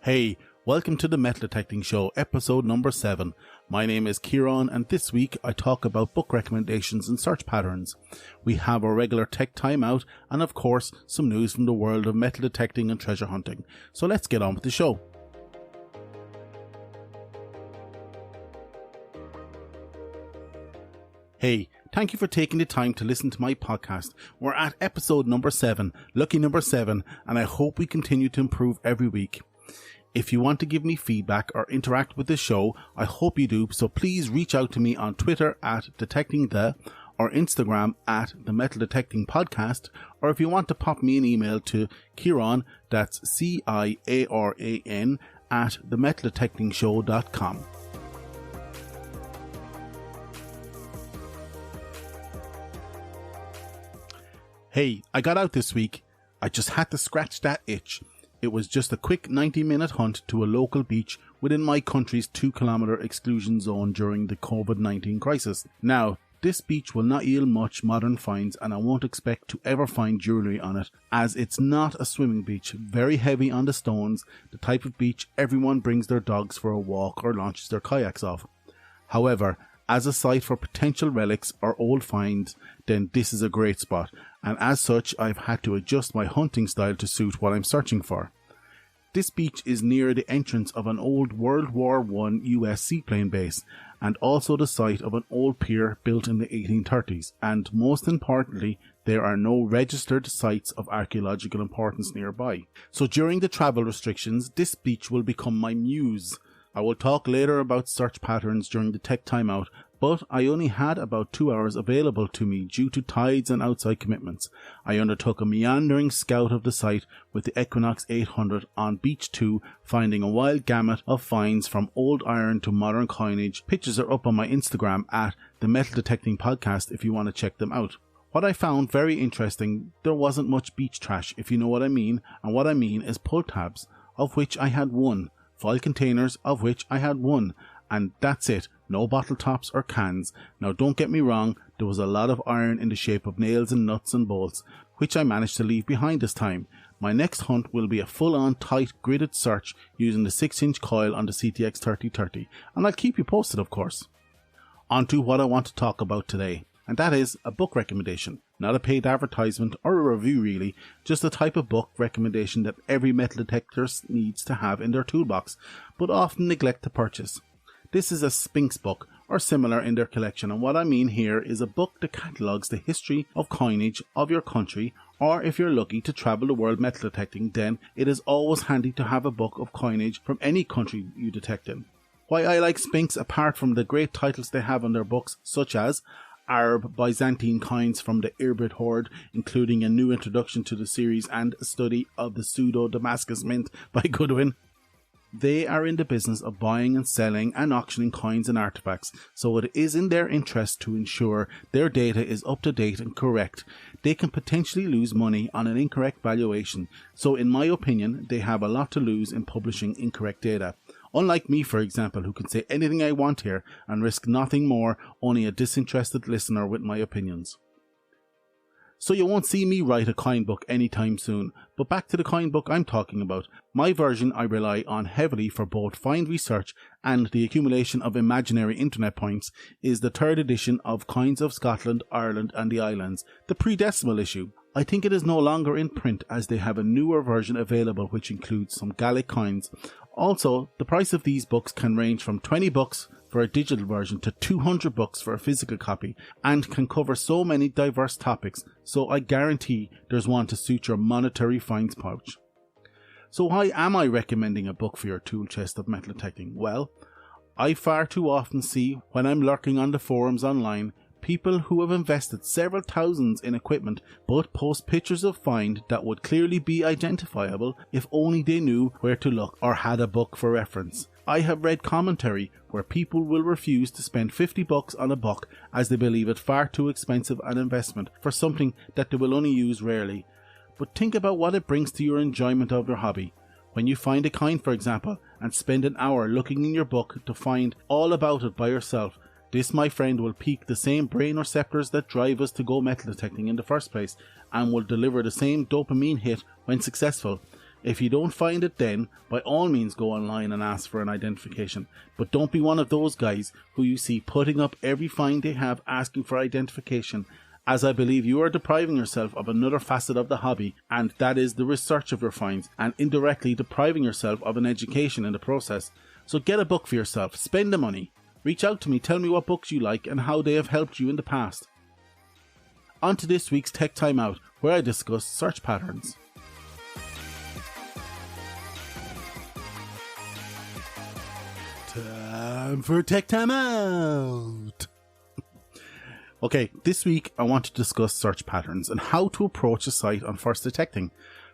Hey, welcome to the Metal Detecting Show, episode number 7. My name is Kieran, and this week I talk about book recommendations and search patterns. We have our regular tech timeout and of course some news from the world of metal detecting and treasure hunting. So let's get on with the show. Hey, thank you for taking the time to listen to my podcast. We're at episode number 7, lucky number 7, and I hope we continue to improve every week. If you want to give me feedback or interact with the show, I hope you do, so please reach out to me on Twitter at DetectingThe or Instagram at The Metal Detecting Podcast, or if you want to pop me an email to Kieran, that's Ciaran, at themetaldetectingshow.com. Hey, I got out this week. I just had to scratch that itch. It was just a quick 90-minute hunt to a local beach within my country's 2-kilometre exclusion zone during the COVID-19 crisis. Now, this beach will not yield much modern finds, and I won't expect to ever find jewellery on it, as it's not a swimming beach, very heavy on the stones, the type of beach everyone brings their dogs for a walk or launches their kayaks off. However, as a site for potential relics or old finds, then this is a great spot, and as such I've had to adjust my hunting style to suit what I'm searching for. This beach is near the entrance of an old World War I US seaplane base, and also the site of an old pier built in the 1830s, and most importantly, there are no registered sites of archaeological importance nearby. So during the travel restrictions, this beach will become my muse. I will talk later about search patterns during the tech timeout, but I only had about 2 hours available to me due to tides and outside commitments. I undertook a meandering scout of the site with the Equinox 800 on Beach 2, finding a wild gamut of finds from old iron to modern coinage. Pictures are up on my Instagram at the Metal Detecting Podcast if you want to check them out. What I found very interesting, there wasn't much beach trash, if you know what I mean, and what I mean is pull tabs, of which I had 1. Foil containers, of which I had 1, and that's it, no bottle tops or cans. Now don't get me wrong, there was a lot of iron in the shape of nails and nuts and bolts, which I managed to leave behind this time. My next hunt will be a full-on tight gridded search using the 6-inch coil on the CTX 3030, and I'll keep you posted of course. On to what I want to talk about today, and that is a book recommendation. Not a paid advertisement or a review really, just a type of book recommendation that every metal detector needs to have in their toolbox, but often neglect to purchase. This is a Sphinx book, or similar in their collection, and what I mean here is a book that catalogues the history of coinage of your country, or if you're lucky to travel the world metal detecting, then it is always handy to have a book of coinage from any country you detect in. Why I like Sphinx, apart from the great titles they have on their books, such as Arab Byzantine coins from the Irbid Hoard, including a new introduction to the series and a study of the pseudo-Damascus Mint by Goodwin. They are in the business of buying and selling and auctioning coins and artifacts, so it is in their interest to ensure their data is up to date and correct. They can potentially lose money on an incorrect valuation, so in my opinion, they have a lot to lose in publishing incorrect data. Unlike me, for example, who can say anything I want here and risk nothing more, only a disinterested listener with my opinions. So you won't see me write a coin book anytime soon, but back to the coin book I'm talking about. My version I rely on heavily for both find research and the accumulation of imaginary internet points is the 3rd edition of Coins of Scotland, Ireland and the Islands, the pre-decimal issue. I think it is no longer in print as they have a newer version available which includes some Gaelic coins. Also, the price of these books can range from $20 for a digital version to $200 for a physical copy, and can cover so many diverse topics, so I guarantee there's one to suit your monetary finds pouch. So why am I recommending a book for your tool chest of metal detecting? Well, I far too often see, when I'm lurking on the forums online, people who have invested several thousands in equipment but post pictures of find that would clearly be identifiable if only they knew where to look or had a book for reference. I have read commentary where people will refuse to spend $50 on a book as they believe it far too expensive an investment for something that they will only use rarely. But think about what it brings to your enjoyment of your hobby. When you find a coin, for example, and spend an hour looking in your book to find all about it by yourself, this, my friend, will pique the same brain receptors that drive us to go metal detecting in the first place, and will deliver the same dopamine hit when successful. If you don't find it then, by all means go online and ask for an identification. But don't be one of those guys who you see putting up every find they have asking for identification, as I believe you are depriving yourself of another facet of the hobby, and that is the research of your finds, and indirectly depriving yourself of an education in the process. So get a book for yourself, spend the money. Reach out to me, tell me what books you like and how they have helped you in the past. On to this week's Tech Time Out, where I discuss search patterns. Time for Tech Time Out! Okay, this week I want to discuss search patterns and how to approach a site on first detecting.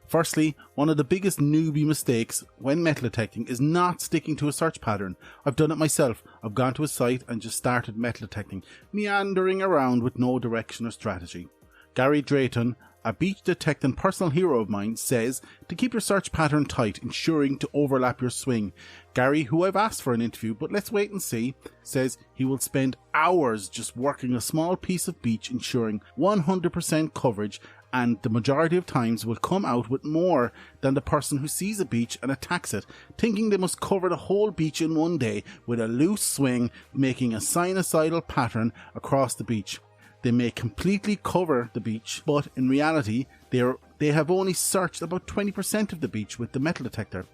Firstly, one of the biggest newbie mistakes when metal detecting is not sticking to a search pattern. I've done it myself. I've gone to a site and just started metal detecting, meandering around with no direction or strategy. Gary Drayton, a beach detecting personal hero of mine, says to keep your search pattern tight, ensuring to overlap your swing. Gary, who I've asked for an interview, but let's wait and see, says he will spend hours just working a small piece of beach, ensuring 100% coverage, and the majority of times will come out with more than the person who sees a beach and attacks it, thinking they must cover the whole beach in one day with a loose swing, making a sinusoidal pattern across the beach. They may completely cover the beach, but in reality, they have only searched about 20% of the beach with the metal detector.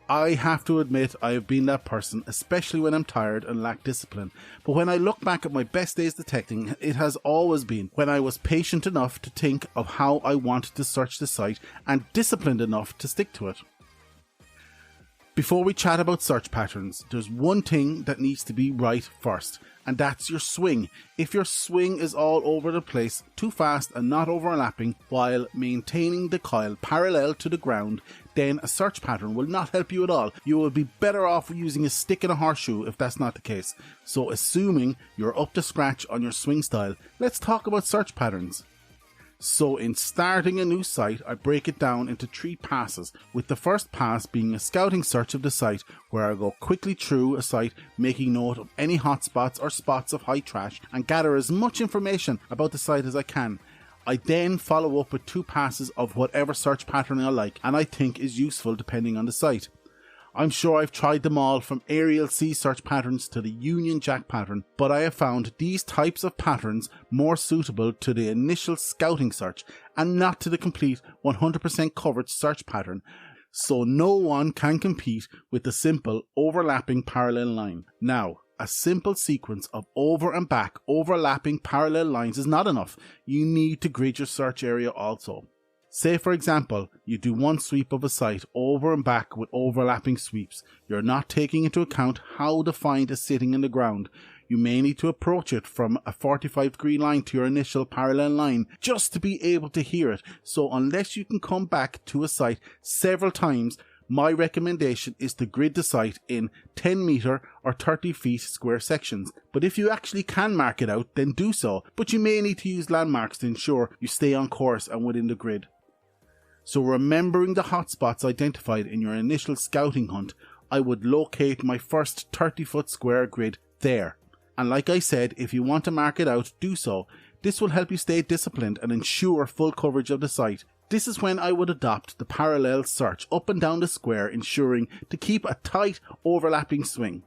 I have to admit I have been that person, especially when I'm tired and lack discipline. But when I look back at my best days detecting, it has always been when I was patient enough to think of how I wanted to search the site and disciplined enough to stick to it. Before we chat about search patterns, there's one thing that needs to be right first, and that's your swing. If your swing is all over the place, too fast and not overlapping while maintaining the coil parallel to the ground, then a search pattern will not help you at all. You will be better off using a stick and a horseshoe if that's not the case. So assuming you're up to scratch on your swing style, let's talk about search patterns. So in starting a new site, I break it down into 3 passes, with the first pass being a scouting search of the site, where I go quickly through a site, making note of any hotspots or spots of high trash, and gather as much information about the site as I can. I then follow up with 2 passes of whatever search pattern I like and I think is useful depending on the site. I'm sure I've tried them all, from Arial C search patterns to the Union Jack pattern, but I have found these types of patterns more suitable to the initial scouting search and not to the complete 100% covered search pattern, so no one can compete with the simple overlapping parallel line. Now, a simple sequence of over and back overlapping parallel lines is not enough. You need to grid your search area also. Say for example, you do one sweep of a site over and back with overlapping sweeps. You're not taking into account how the find is sitting in the ground. You may need to approach it from a 45-degree line to your initial parallel line just to be able to hear it. So unless you can come back to a site several times, my recommendation is to grid the site in 10 meter or 30 feet square sections. But if you actually can mark it out, then do so. But you may need to use landmarks to ensure you stay on course and within the grid. So remembering the hotspots identified in your initial scouting hunt, I would locate my first 30-foot square grid there. And like I said, if you want to mark it out, do so. This will help you stay disciplined and ensure full coverage of the site. This is when I would adopt the parallel search up and down the square, ensuring to keep a tight overlapping swing.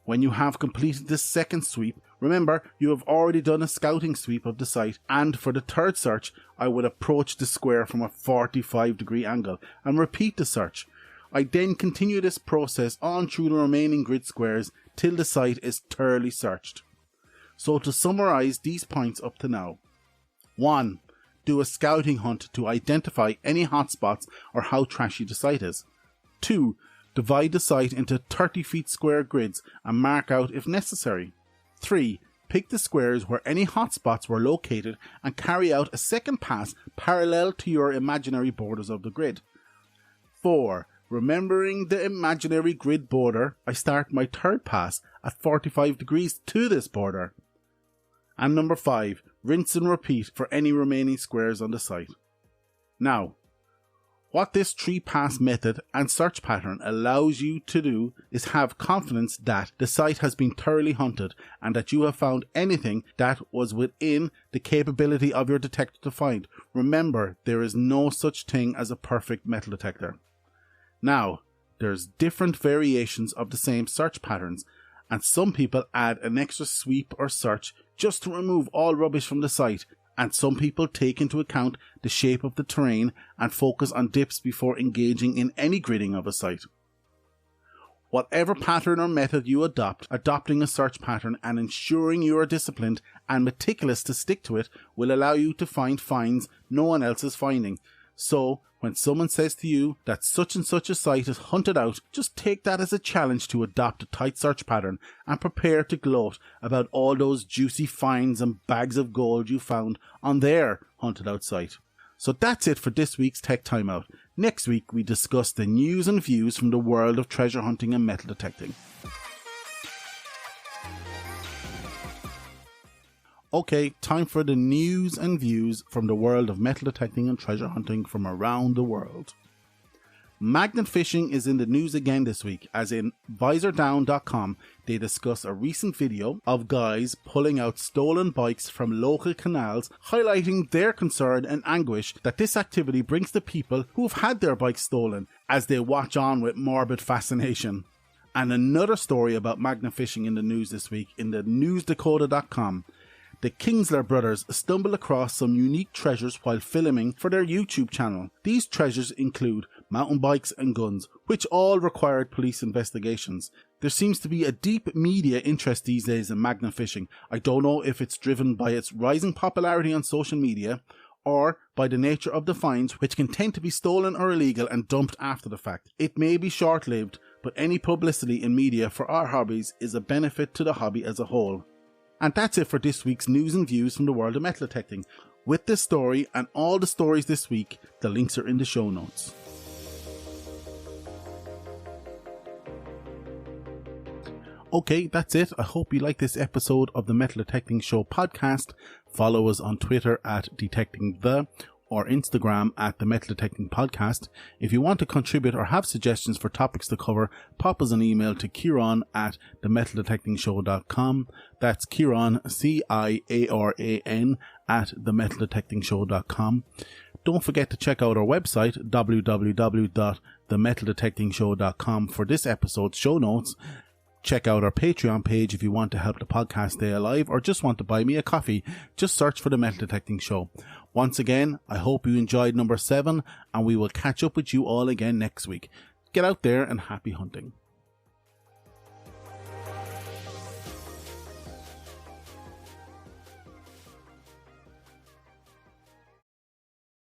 When you have completed this second sweep, remember you have already done a scouting sweep of the site, and for the third search I would approach the square from a 45-degree angle and repeat the search. I then continue this process on through the remaining grid squares till the site is thoroughly searched. So to summarise these points up to now: 1. Do a scouting hunt to identify any hotspots or how trashy the site is. 2. Divide the site into 30 feet square grids and mark out if necessary. 3. Pick the squares where any hotspots were located and carry out a second pass parallel to your imaginary borders of the grid. 4. Remembering the imaginary grid border, I start my third pass at 45 degrees to this border. And number 5. Rinse and repeat for any remaining squares on the site. Now, what this 3-pass method and search pattern allows you to do is have confidence that the site has been thoroughly hunted and that you have found anything that was within the capability of your detector to find. Remember, there is no such thing as a perfect metal detector. Now, there's different variations of the same search patterns, and some people add an extra sweep or search just to remove all rubbish from the site, and some people take into account the shape of the terrain and focus on dips before engaging in any gridding of a site. Whatever pattern or method you adopt, adopting a search pattern and ensuring you are disciplined and meticulous to stick to it will allow you to find finds no one else is finding. So, when someone says to you that such and such a site is hunted out, just take that as a challenge to adopt a tight search pattern and prepare to gloat about all those juicy finds and bags of gold you found on their hunted out site. So that's it for this week's Tech Timeout. Next week we discuss the news and views from the world of treasure hunting and metal detecting. Okay, time for the news and views from the world of metal detecting and treasure hunting from around the world. Magnet fishing is in the news again this week, as in VisorDown.com they discuss a recent video of guys pulling out stolen bikes from local canals, highlighting their concern and anguish that this activity brings to people who have had their bikes stolen, as they watch on with morbid fascination. And another story about magnet fishing in the news this week in the NewsDakota.com. The Kingsler brothers stumble across some unique treasures while filming for their YouTube channel. These treasures include mountain bikes and guns, which all required police investigations. There seems to be a deep media interest these days in magnet fishing. I don't know if it's driven by its rising popularity on social media or by the nature of the finds, which can tend to be stolen or illegal and dumped after the fact. It may be short-lived, but any publicity in media for our hobbies is a benefit to the hobby as a whole. And that's it for this week's news and views from the world of metal detecting. With this story and all the stories this week, the links are in the show notes. Okay, that's it. I hope you like this episode of the Metal Detecting Show podcast. Follow us on Twitter at DetectingThe or Instagram at the Metal Detecting Podcast. If you want to contribute or have suggestions for topics to cover, pop us an email to Kieran at themetaldetectingshow.com. That's Kieran, Ciaran, at themetaldetectingshow.com. Don't forget to check out our website, www.themetaldetectingshow.com, for this episode's show notes. Check out our Patreon page if you want to help the podcast stay alive or just want to buy me a coffee. Just search for the Metal Detecting Show. Once again, I hope you enjoyed number 7 and we will catch up with you all again next week. Get out there and happy hunting.